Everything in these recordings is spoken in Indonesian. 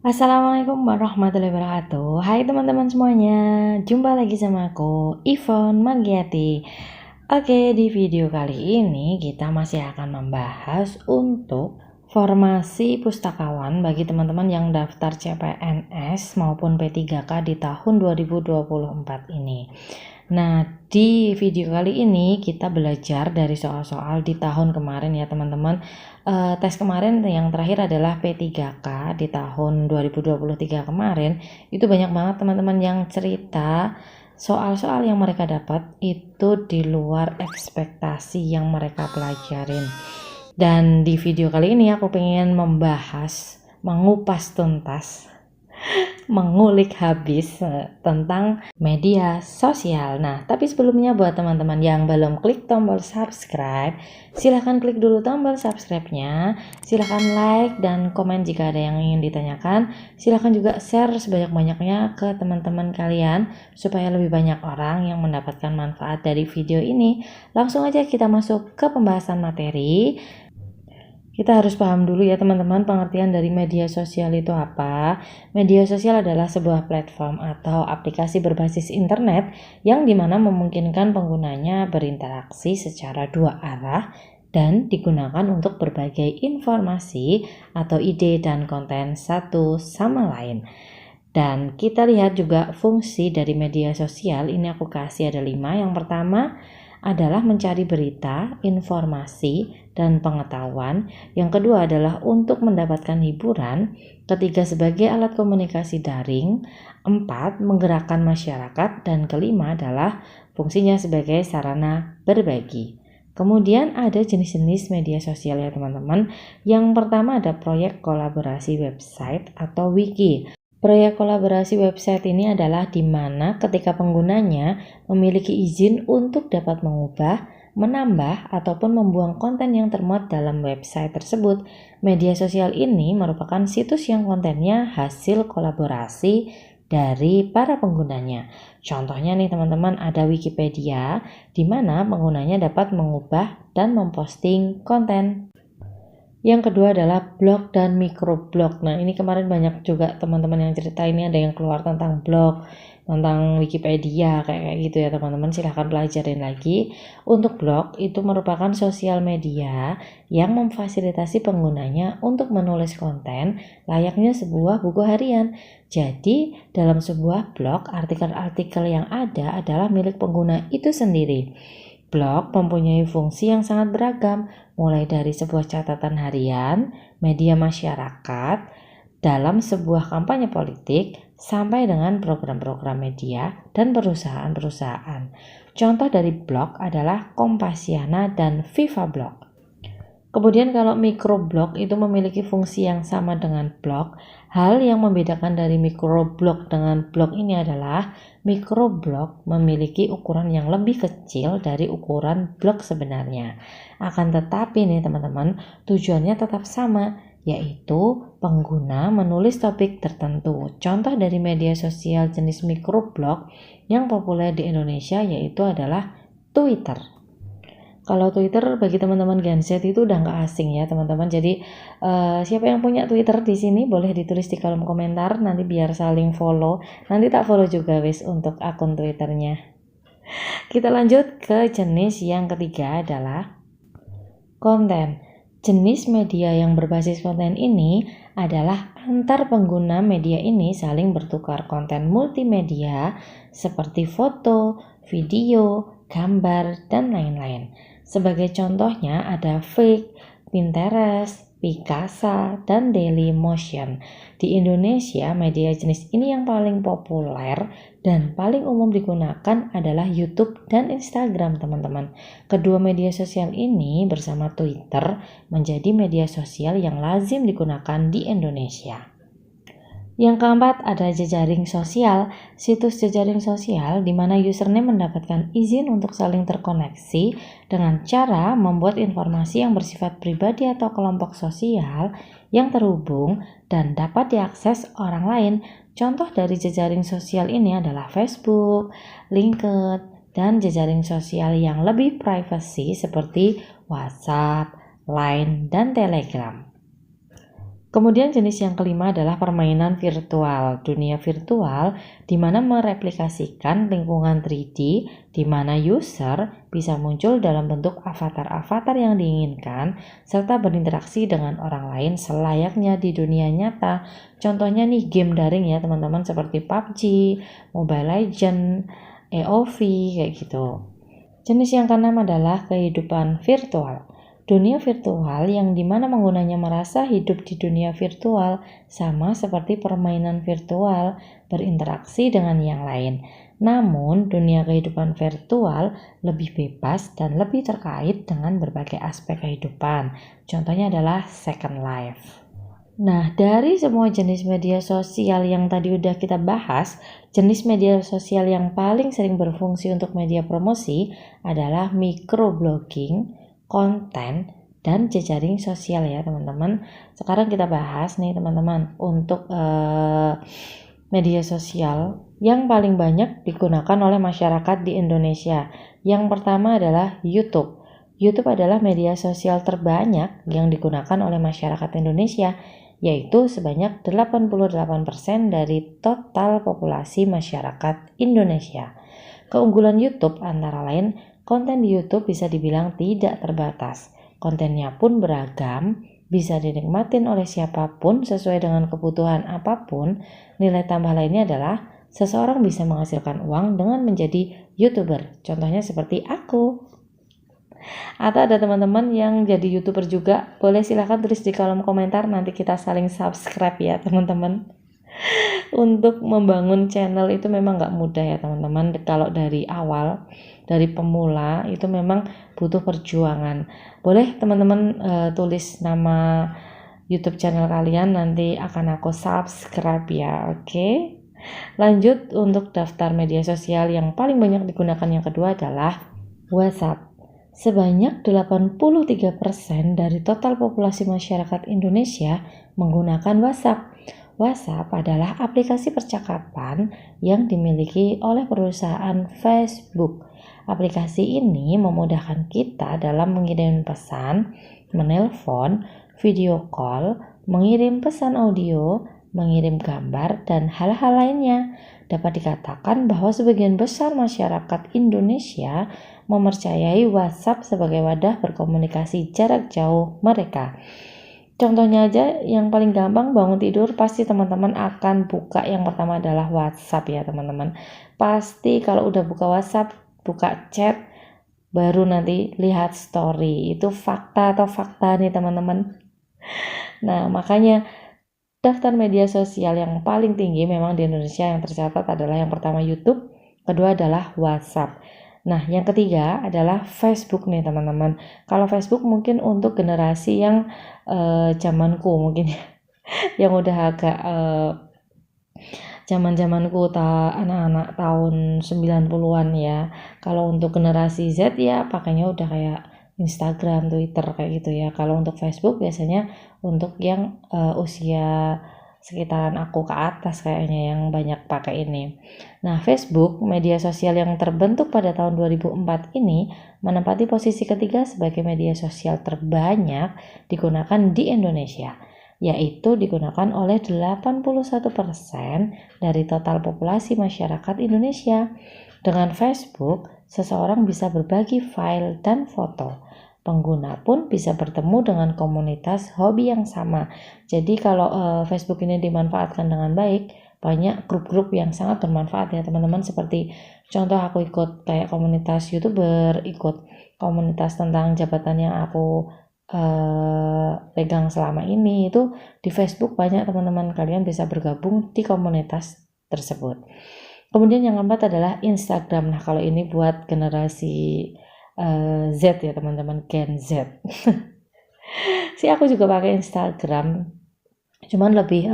Assalamualaikum warahmatullahi wabarakatuh. Hai teman-teman semuanya, jumpa lagi sama aku, Yvonne Magiati. Oke, di video kali ini kita masih akan membahas untuk formasi pustakawan bagi teman-teman yang daftar CPNS maupun P3K di tahun 2024 ini. Nah, di video kali ini kita belajar dari soal-soal di tahun kemarin ya teman-teman. Tes kemarin yang terakhir adalah P3K di tahun 2023 kemarin. Itu banyak banget teman-teman yang cerita soal-soal yang mereka dapat itu di luar ekspektasi yang mereka pelajarin. Dan di video kali ini aku pengen membahas, mengupas tuntas, mengulik habis tentang media sosial. Nah, tapi sebelumnya buat teman-teman yang belum klik tombol subscribe, silahkan klik dulu tombol subscribe-nya, silahkan like dan komen jika ada yang ingin ditanyakan, silahkan juga share sebanyak-banyaknya ke teman-teman kalian supaya lebih banyak orang yang mendapatkan manfaat dari video ini. Langsung aja kita masuk ke pembahasan materi. Kita harus paham dulu ya teman-teman pengertian dari media sosial itu apa. Media sosial adalah sebuah platform atau aplikasi berbasis internet yang dimana memungkinkan penggunanya berinteraksi secara dua arah dan digunakan untuk berbagai informasi atau ide dan konten satu sama lain. Dan kita lihat juga fungsi dari media sosial, ini aku kasih ada 5. Yang pertama adalah mencari berita, informasi, dan pengetahuan. Yang kedua adalah untuk mendapatkan hiburan. Ketiga sebagai alat komunikasi daring. 4 menggerakkan masyarakat. Dan kelima adalah fungsinya sebagai sarana berbagi. Kemudian ada jenis-jenis media sosial ya teman-teman. Yang pertama ada proyek kolaborasi website atau wiki. Proyek kolaborasi website ini adalah di mana ketika penggunanya memiliki izin untuk dapat mengubah, menambah, ataupun membuang konten yang termuat dalam website tersebut. Media sosial ini merupakan situs yang kontennya hasil kolaborasi dari para penggunanya. Contohnya nih teman-teman ada Wikipedia, di mana penggunanya dapat mengubah dan memposting konten. Yang kedua adalah blog dan microblog. Nah, ini kemarin banyak juga teman-teman yang cerita ini ada yang keluar tentang blog, tentang Wikipedia kayak gitu ya teman-teman. Silahkan pelajarin lagi. Untuk blog itu merupakan sosial media yang memfasilitasi penggunanya untuk menulis konten layaknya sebuah buku harian. Jadi, dalam sebuah blog, artikel-artikel yang ada adalah milik pengguna itu sendiri. Blog mempunyai fungsi yang sangat beragam, mulai dari sebuah catatan harian, media masyarakat, dalam sebuah kampanye politik, sampai dengan program-program media dan perusahaan-perusahaan. Contoh dari blog adalah Kompasiana dan Viva Blog. Kemudian kalau microblog itu memiliki fungsi yang sama dengan blog. Hal yang membedakan dari microblog dengan blog ini adalah microblog memiliki ukuran yang lebih kecil dari ukuran blog sebenarnya. Akan tetapi nih teman-teman, tujuannya tetap sama, yaitu pengguna menulis topik tertentu. Contoh dari media sosial jenis microblog yang populer di Indonesia yaitu adalah Twitter. Kalau Twitter bagi teman-teman Gen Z itu udah nggak asing ya teman-teman. Jadi siapa yang punya Twitter di sini boleh ditulis di kolom komentar nanti biar saling follow. Nanti tak follow juga wis untuk akun Twitternya. Kita lanjut ke jenis yang ketiga adalah konten. Jenis media yang berbasis konten ini adalah antar pengguna media ini saling bertukar konten multimedia seperti foto, video, gambar, dan lain-lain. Sebagai contohnya ada Flickr, Pinterest, Picasa, dan Dailymotion. Di Indonesia, media jenis ini yang paling populer dan paling umum digunakan adalah YouTube dan Instagram, teman-teman. Kedua media sosial ini bersama Twitter menjadi media sosial yang lazim digunakan di Indonesia. Yang keempat ada jejaring sosial. Situs jejaring sosial di mana username mendapatkan izin untuk saling terkoneksi dengan cara membuat informasi yang bersifat pribadi atau kelompok sosial yang terhubung dan dapat diakses orang lain. Contoh dari jejaring sosial ini adalah Facebook, LinkedIn, dan jejaring sosial yang lebih privasi seperti WhatsApp, Line, dan Telegram. Kemudian jenis yang kelima adalah permainan virtual. Dunia virtual di mana mereplikasikan lingkungan 3D di mana user bisa muncul dalam bentuk avatar-avatar yang diinginkan serta berinteraksi dengan orang lain selayaknya di dunia nyata. Contohnya nih game daring ya teman-teman seperti PUBG, Mobile Legends, AOV kayak gitu. Jenis yang keenam adalah kehidupan virtual. Dunia virtual yang dimana penggunanya merasa hidup di dunia virtual sama seperti permainan virtual berinteraksi dengan yang lain. Namun, dunia kehidupan virtual lebih bebas dan lebih terkait dengan berbagai aspek kehidupan. Contohnya adalah Second Life. Nah, dari semua jenis media sosial yang tadi udah kita bahas, jenis media sosial yang paling sering berfungsi untuk media promosi adalah microblogging, konten, dan jejaring sosial ya teman-teman. Sekarang kita bahas nih teman-teman untuk media sosial yang paling banyak digunakan oleh masyarakat di Indonesia. Yang pertama adalah YouTube. YouTube adalah media sosial terbanyak yang digunakan oleh masyarakat Indonesia, yaitu sebanyak 88% dari total populasi masyarakat Indonesia. Keunggulan YouTube antara lain, konten di YouTube bisa dibilang tidak terbatas. Kontennya pun beragam, bisa dinikmatin oleh siapapun sesuai dengan kebutuhan apapun. Nilai tambah lainnya adalah seseorang bisa menghasilkan uang dengan menjadi YouTuber. Contohnya seperti aku. Atau ada teman-teman yang jadi YouTuber juga, boleh silahkan tulis di kolom komentar, nanti kita saling subscribe ya teman-teman. Untuk membangun channel itu memang nggak mudah ya teman-teman. Kalau dari awal, dari pemula itu memang butuh perjuangan. Boleh teman-teman tulis nama YouTube channel kalian, nanti akan aku subscribe ya, oke? Lanjut untuk daftar media sosial yang paling banyak digunakan yang kedua adalah WhatsApp. Sebanyak 83% dari total populasi masyarakat Indonesia menggunakan WhatsApp. WhatsApp adalah aplikasi percakapan yang dimiliki oleh perusahaan Facebook. Aplikasi ini memudahkan kita dalam mengirim pesan, menelpon, video call, mengirim pesan audio, mengirim gambar, dan hal-hal lainnya. Dapat dikatakan bahwa sebagian besar masyarakat Indonesia mempercayai WhatsApp sebagai wadah berkomunikasi jarak jauh mereka. Contohnya aja yang paling gampang, bangun tidur pasti teman-teman akan buka yang pertama adalah WhatsApp ya teman-teman. Pasti kalau udah buka WhatsApp, buka chat, baru nanti lihat story. Itu fakta atau fakta nih teman-teman. Nah makanya daftar media sosial yang paling tinggi memang di Indonesia yang tercatat adalah yang pertama YouTube, kedua adalah WhatsApp. Nah, yang ketiga adalah Facebook nih teman-teman. Kalau Facebook mungkin untuk generasi yang zamanku mungkin yang udah agak zaman-zamanku anak-anak tahun 90-an ya. Kalau untuk generasi Z ya pakainya udah kayak Instagram, Twitter kayak gitu ya. Kalau untuk Facebook biasanya untuk yang usia sekitaran aku ke atas kayaknya yang banyak pakai ini. Nah, Facebook, media sosial yang terbentuk pada tahun 2004 ini menempati posisi ketiga sebagai media sosial terbanyak digunakan di Indonesia, yaitu digunakan oleh 81% dari total populasi masyarakat Indonesia. Dengan Facebook, seseorang bisa berbagi file dan foto. Pengguna pun bisa bertemu dengan komunitas hobi yang sama. Jadi kalau Facebook ini dimanfaatkan dengan baik, banyak grup-grup yang sangat bermanfaat ya teman-teman. Seperti contoh aku ikut kayak komunitas YouTuber, ikut komunitas tentang jabatan yang aku pegang selama ini, itu di Facebook banyak teman-teman, kalian bisa bergabung di komunitas tersebut. Kemudian yang keempat adalah Instagram. Nah kalau ini buat generasi Z ya teman-teman, Gen Z. Sih aku juga pakai Instagram, cuman lebih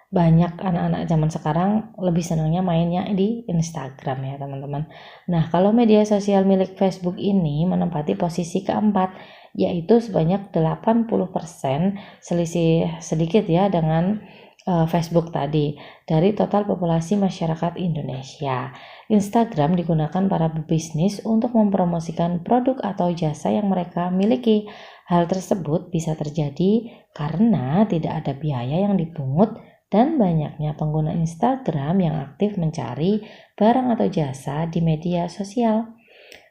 banyak anak-anak zaman sekarang lebih senangnya mainnya di Instagram ya teman-teman. Nah kalau media sosial milik Facebook ini menempati posisi keempat, yaitu sebanyak 80%, selisih sedikit ya dengan Facebook tadi dari total populasi masyarakat Indonesia. Instagram digunakan para pebisnis untuk mempromosikan produk atau jasa yang mereka miliki. Hal tersebut bisa terjadi karena tidak ada biaya yang dipungut dan banyaknya pengguna Instagram yang aktif mencari barang atau jasa di media sosial.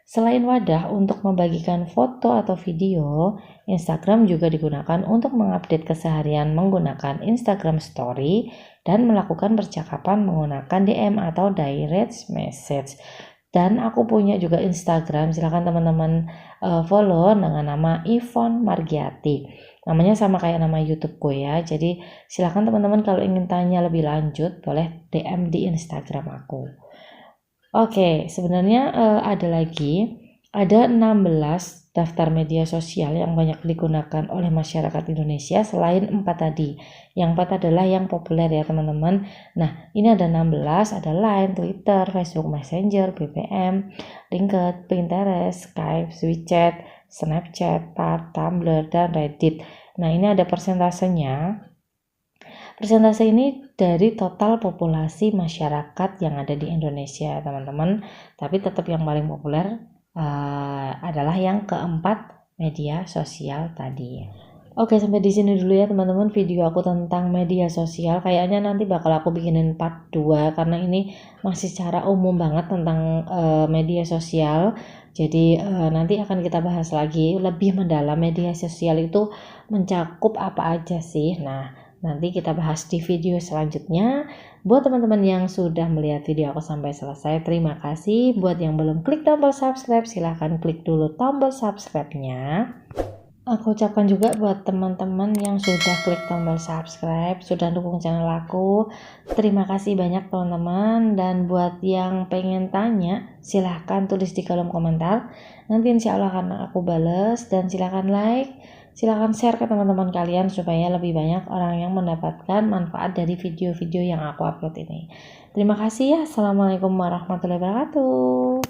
Selain wadah untuk membagikan foto atau video, Instagram juga digunakan untuk mengupdate keseharian menggunakan Instagram Story dan melakukan percakapan menggunakan DM atau direct message. Dan aku punya juga Instagram, silahkan teman-teman follow dengan nama Ivonne Margiati. Namanya sama kayak nama YouTubeku ya, jadi silahkan teman-teman kalau ingin tanya lebih lanjut boleh DM di Instagram aku. Oke, sebenarnya ada 16 daftar media sosial yang banyak digunakan oleh masyarakat Indonesia selain 4 tadi. Yang 4 adalah yang populer ya teman-teman. Nah, ini ada 16, ada Line, Twitter, Facebook Messenger, BBM, LinkedIn, Pinterest, Skype, WeChat, Snapchat, Tumblr, dan Reddit. Nah, ini ada persentasenya. Persentase ini dari total populasi masyarakat yang ada di Indonesia, teman-teman. Tapi tetap yang paling populer adalah yang keempat, media sosial tadi. Oke, sampai di sini dulu ya teman-teman video aku tentang media sosial. Kayaknya nanti bakal aku bikinin part 2 karena ini masih secara umum banget tentang media sosial. Jadi nanti akan kita bahas lagi lebih mendalam media sosial itu mencakup apa aja sih. Nah, nanti kita bahas di video selanjutnya. Buat teman-teman yang sudah melihat video aku sampai selesai, terima kasih. Buat yang belum klik tombol subscribe, silahkan klik dulu tombol subscribe-nya. Aku ucapkan juga buat teman-teman yang sudah klik tombol subscribe, sudah dukung channel aku. Terima kasih banyak teman-teman. Dan buat yang pengen tanya, silahkan tulis di kolom komentar. Nanti insya Allah akan aku bales. Dan silahkan like, silahkan share ke teman-teman kalian supaya lebih banyak orang yang mendapatkan manfaat dari video-video yang aku upload ini. Terima kasih ya. Assalamualaikum warahmatullahi wabarakatuh.